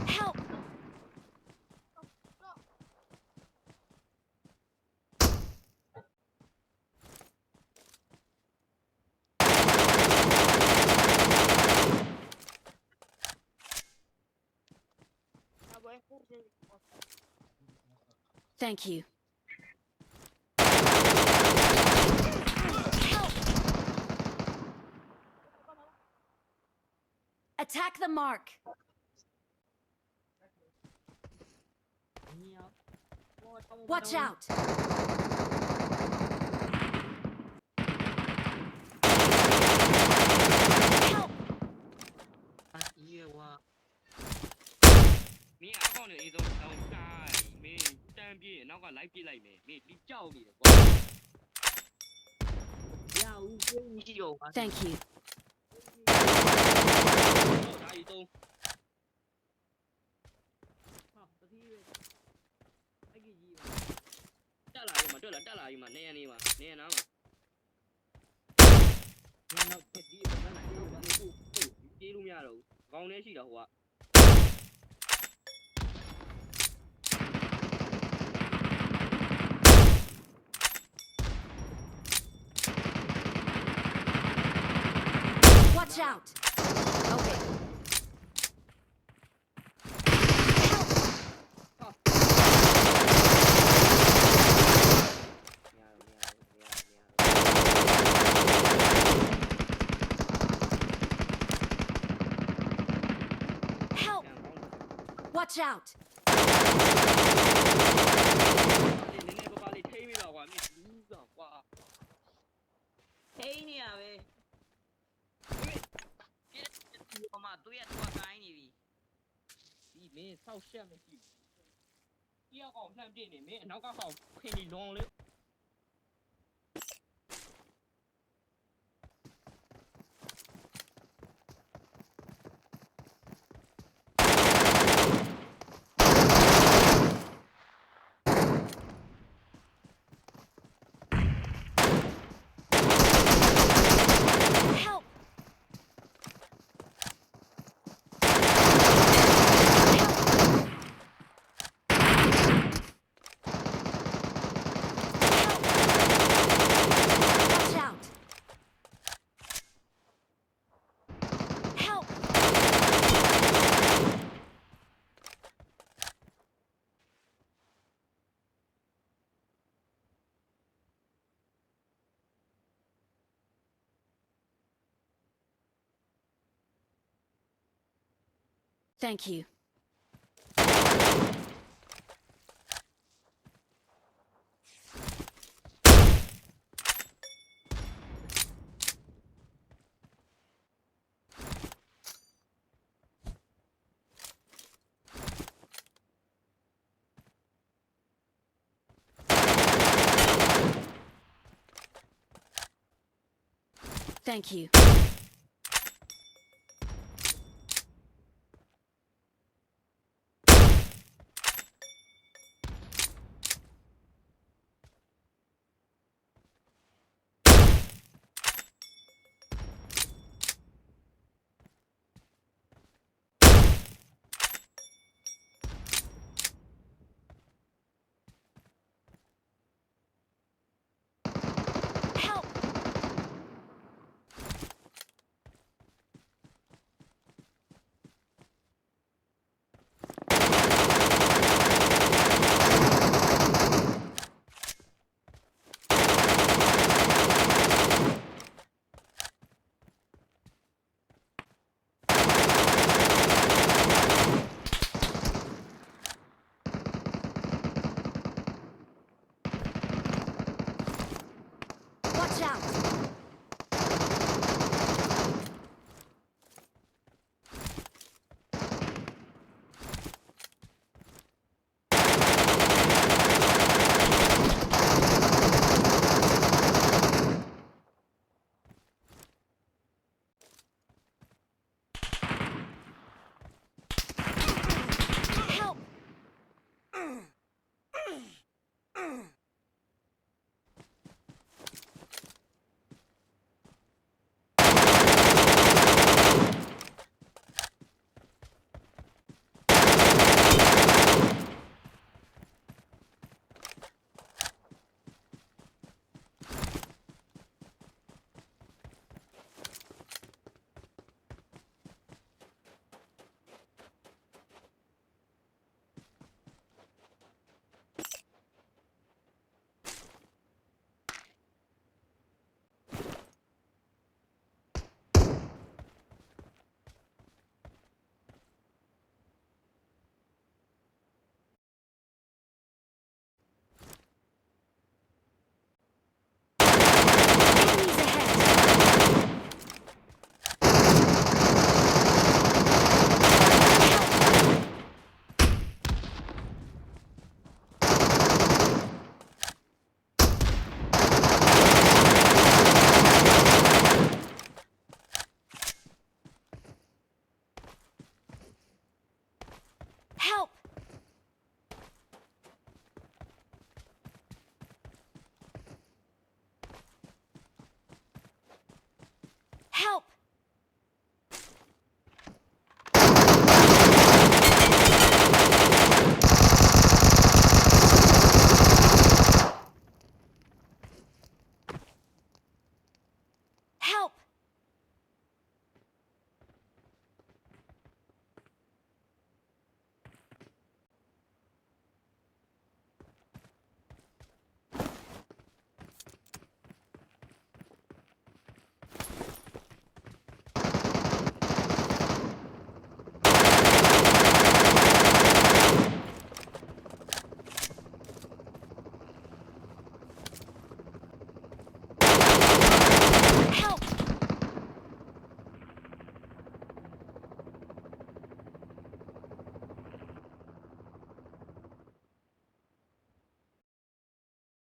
Help! Thank you. Help! Attack the mark. Watch out. Help! ကြီးရွယ်ကွာမင်းအကောင့်နဲ့အေးဆုံးတောင်းတိုင်းမင်းတန်းပြေးနောက်ကလိုက်ပြစ်လိုက်မယ်မင်းဒီကြောက်နေတယ်ကွာရဦးကိုကြီးရှိရောကွာ Thank you. တော့ဒါကြီးသုံးဟာတတိပဲအကြီးကြီးပါတက်လာပြီမတက်လာပြီမနေရနေပါနေရနာမှာညနောက်တက်ဒီဘယ်နဲ့ဒီဘာလို့ပြေးလို့မရတော့ဘူးခေါင်းထဲရှိတာဟိုက Watch out. Okay. Help! Watch out. နည်းနည်းပါလေးထိမ့်ပြီးတော့ကွာမင်းလူးတော့ကွာထိမ့်နေရပဲပြည့်ဒီကမှသူ့ရဲ့တော့ကိုင်းနေပြီဒီမင်းဆောက်ရှက်မရှိဘူးတယောက်ကောင်လှမ်းပြနေမင်းအနောက်ကကောင်ခင်ကြီးလွန်လေ Help! Watch out! Help! Thank you. Thank you.